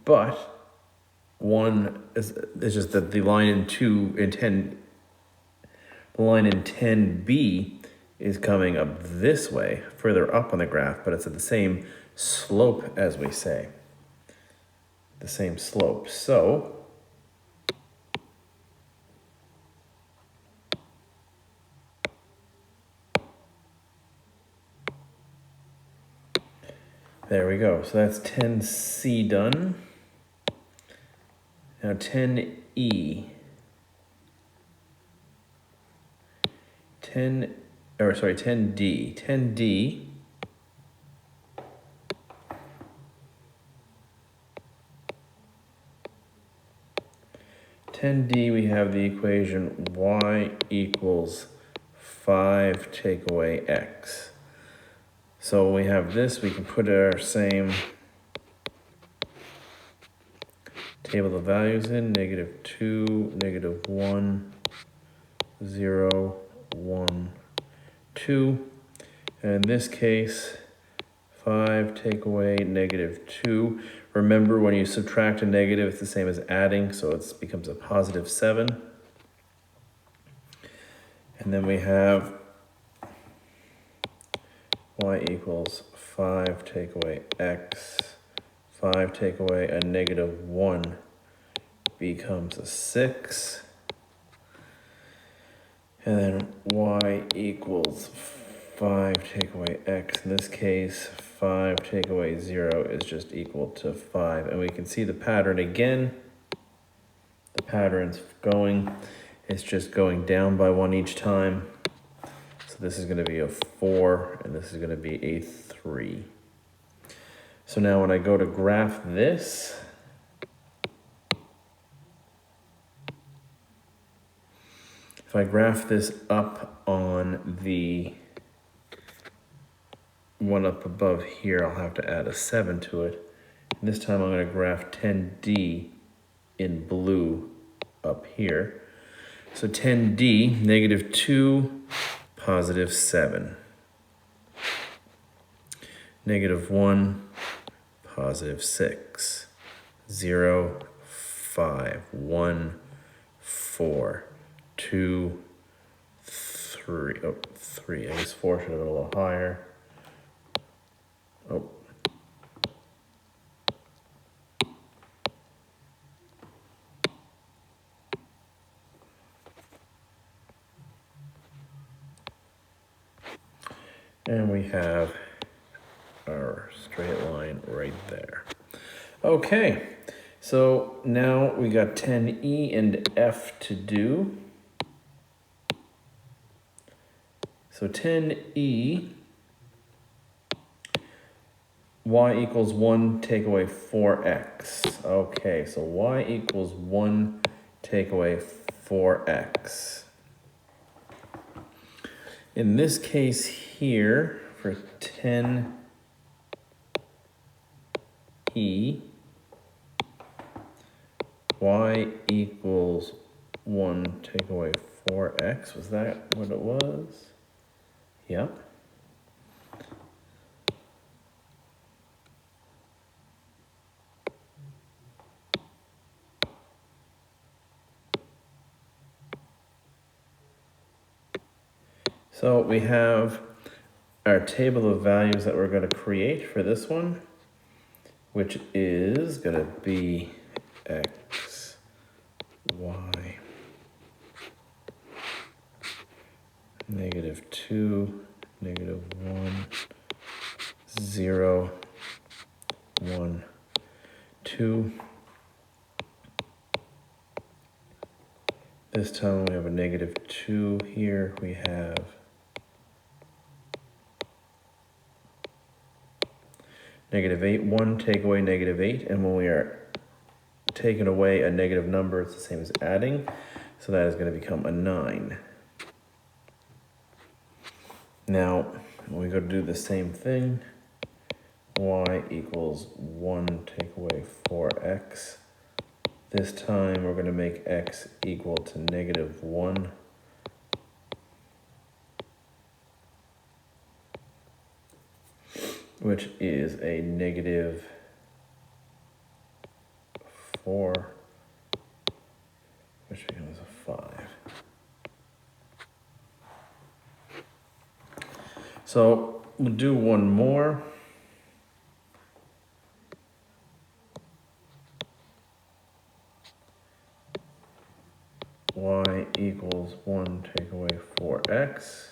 But one is just that the line in 10b is coming up this way, further up on the graph, but it's at the same slope, as we say. The same slope. So there we go. So that's 10C done. Now 10E. 10D. 10D. We have the equation y equals 5 take away x. So when we have this, we can put our same table of values in, -2, -1, 0, 1, 2. And in this case, 5 take away -2. Remember, when you subtract a negative, it's the same as adding, so it becomes a +7. And then we have y equals 5 take away x. 5 take away a -1 becomes a 6. And then y equals 5 take away x. In this case, 5 take away 0 is just equal to 5. And we can see the pattern again. The pattern's it's just going down by 1 each time. So this is going to be a 4, and this is going to be a 3. So now when I go to graph this, if I graph this up on the one up above here, I'll have to add a 7 to it. And this time I'm going to graph 10D in blue up here. So 10D, -2, +7. -1, +6. 0, 5, 1, 4, 2, 3. Oh, 3. I guess 4 should have been a little higher. Oh. And we have our straight line right there. Okay, so now we got 10E and F to do. So 10E, y equals 1 take away 4x. Okay, so y equals 1 take away 4x. In this case here, for 10E, y equals 1 take away 4x. Was that what it was? Yep. So we have our table of values that we're going to create for this one, which is going to be x, y, -2, -1, 0, 1, 2. This time we have a -2 here. We have -8, 1 take away -8, and when we are taking away a negative number, it's the same as adding, so that is going to become a 9. Now, when we go to do the same thing, y equals 1 take away 4x. This time we're going to make x equal to -1. Which is a -4, which becomes a 5. So we'll do one more. Y equals 1 take away 4x.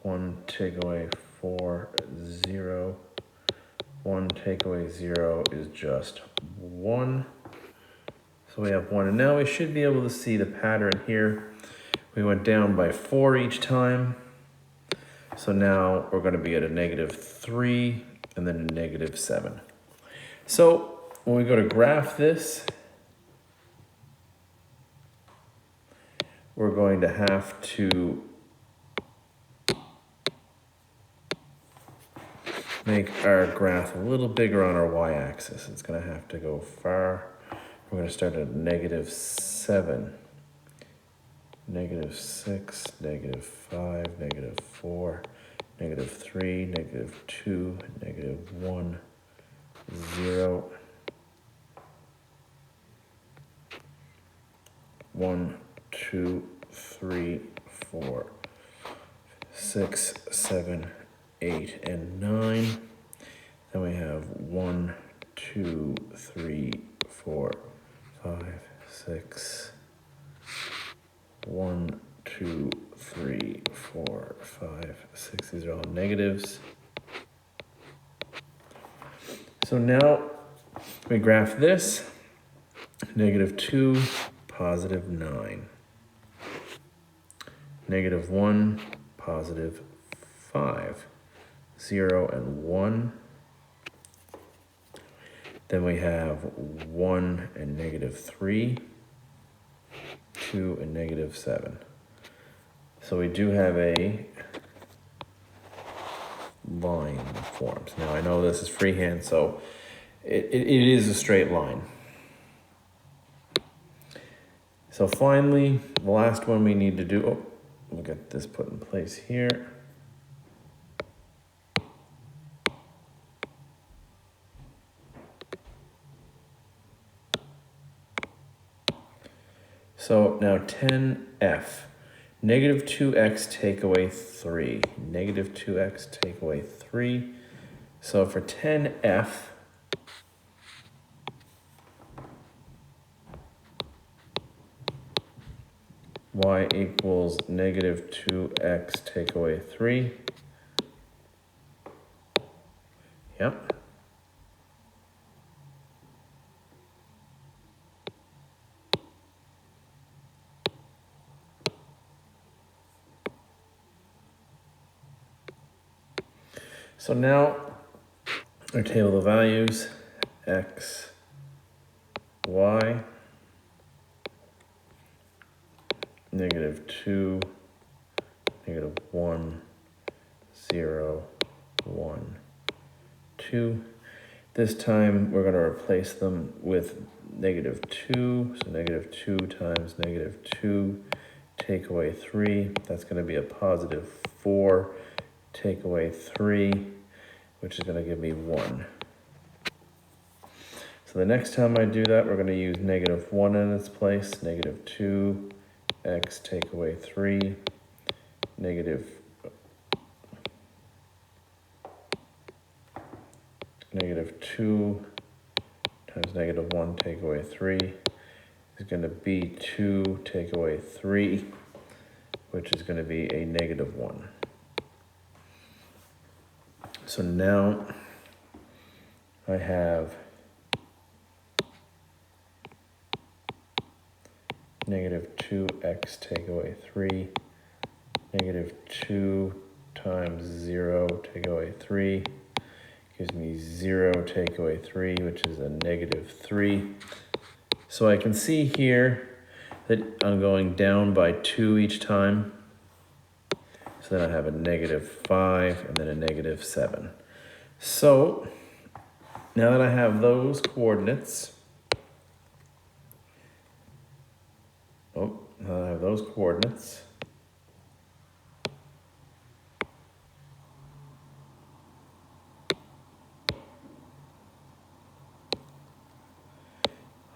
1 take away 4, 0. 1 take away 0 is just 1. So we have 1. And now we should be able to see the pattern here. We went down by 4 each time. So now we're going to be at a -3 and then a -7. So when we go to graph this, we're going to have to make our graph a little bigger on our y-axis. It's going to have to go far. We're going to start at -7, -6, -5, -4, -3, -2, -1, 0, 1, 2, 3, 4, 6, 7, 8, and 9. Then we have 1, 2, 3, 4, 5, 6. 1, 2, 3, 4, 5, 6. These are all negatives. So now we graph this. -2, +9. -1, +5. 0 and 1. Then we have 1 and -3. 2 and -7. So we do have a line formed. Now I know this is freehand, so it is a straight line. So finally, the last one we need to do, we'll get this put in place here. So now 10f, -2x take away 3, -2x take away 3. So for 10f, y equals -2x take away 3. Yep. So now our table of values, x, y, -2, -1, 0, 1, 2. This time we're going to replace them with -2. So -2 times -2 take away 3. That's going to be a +4 take away 3, which is going to give me 1. So the next time I do that, we're going to use -1 in its place. -2x take away 3. -2 times -1 take away 3 is going to be 2 take away 3, which is going to be a -1. So now I have -2x take away 3, -2 times 0 take away 3, gives me 0 take away 3, which is a -3. So I can see here that I'm going down by 2 each time. So then I have a -5 and then a -7. So now that I have those coordinates,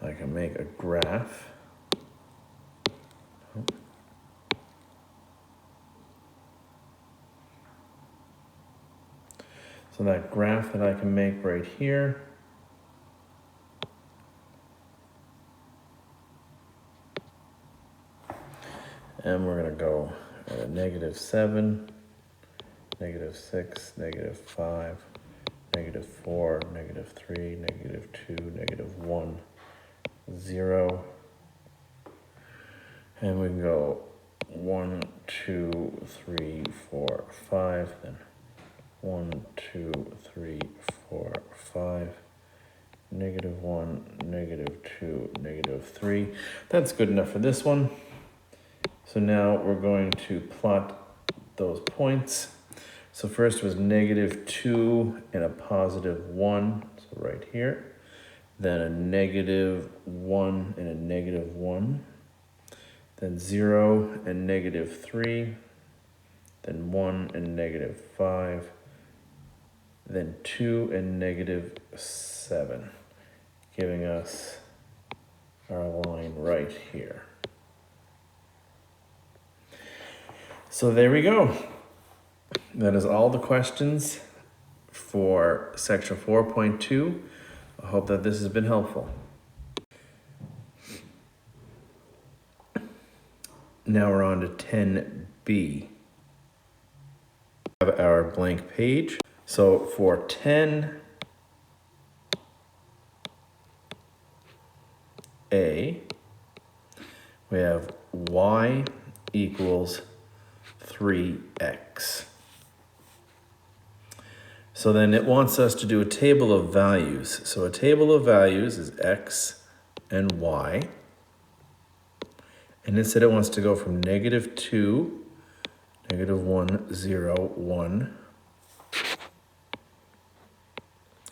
I can make a graph. So that graph that I can make right here, and we're going to go at a -7, -6, -5, -4, -3, -2, -1, 0. And we can go 1, 2, 3, 4, 5, then 1, 2, 3, 4, 5, -1, -2, -3. That's good enough for this one. So now we're going to plot those points. So first was -2 and a +1, so right here. Then a -1 and a -1. Then 0 and -3. Then 1 and -5. Then 2 and -7, giving us our line right here. So there we go. That is all the questions for section 4.2. I hope that this has been helpful. Now we're on to 10B. We have our blank page. So for 10A, we have y equals 3x. So then it wants us to do a table of values. So a table of values is x and y. And instead it wants to go from -2, -1, 0, 1,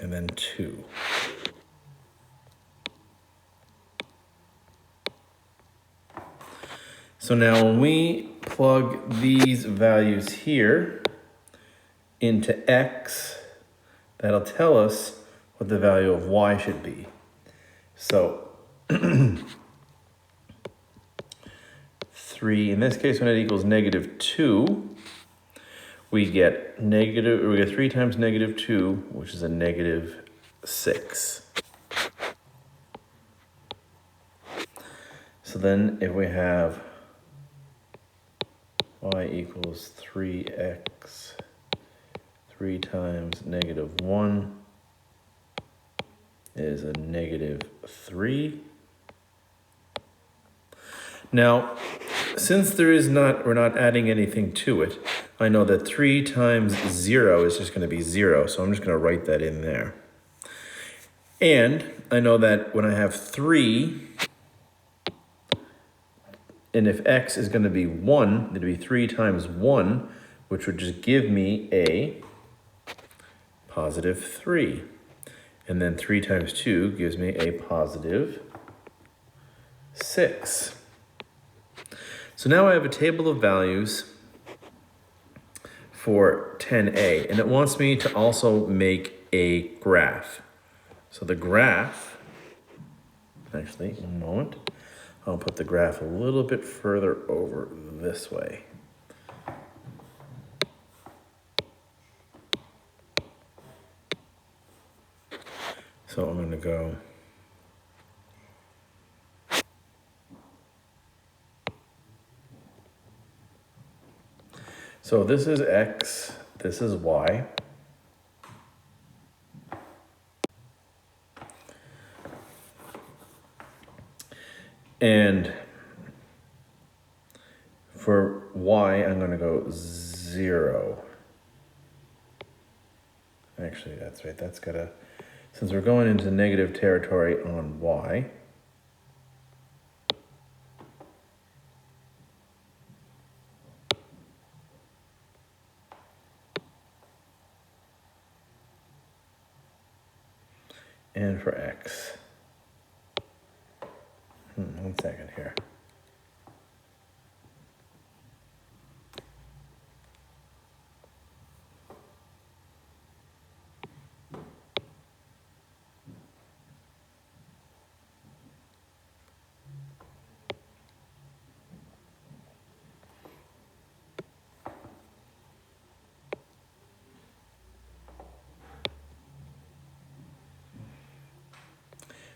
and then 2. So now when we plug these values here into x, that'll tell us what the value of y should be. So 3, in this case when it equals -2, we get 3 times -2, which is a -6. So then if we have y equals 3x, 3 times -1 is a -3. Now, since we're not adding anything to it, I know that 3 times 0 is just going to be 0, so I'm just going to write that in there. And I know that when I have 3, and if x is going to be 1, it'd be 3 times 1, which would just give me a +3. And then 3 times 2 gives me a +6. So now I have a table of values for 10A, and it wants me to also make a graph. So the graph, actually, one moment, I'll put the graph a little bit further over this way. So I'm going to go so this is x, this is y. And for y, I'm going to go 0. Actually, that's right. That's got to, since we're going into negative territory on y, and for x. 1 second here.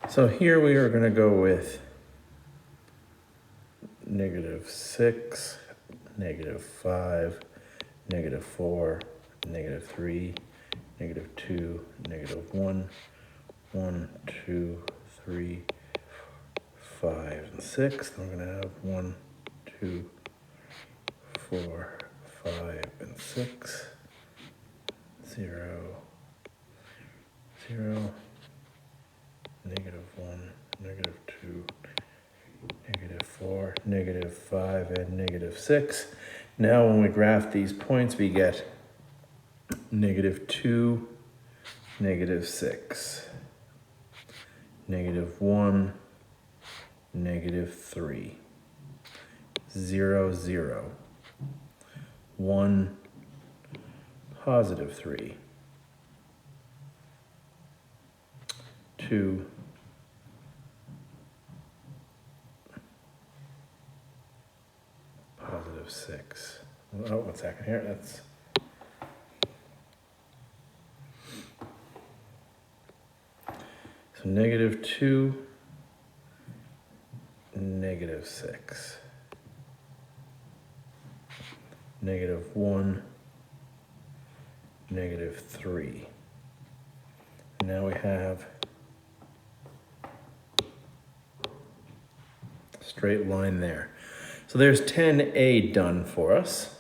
So here we are going to go with -6, -5, -4, -3, -2, -1, 1, 2, 3, 5, and 6. Then we're going to have 1, 2, 4, 5, and 6. 0, 0, -1, -2, -4, -5, and -6. Now when we graph these points, we get -2, -6, -1, -3, 0, 0, 1, +3, 2, +6. Oh, 1 second here. That's so -2, -6, -1, -3. Now we have a straight line there. So there's 10A done for us.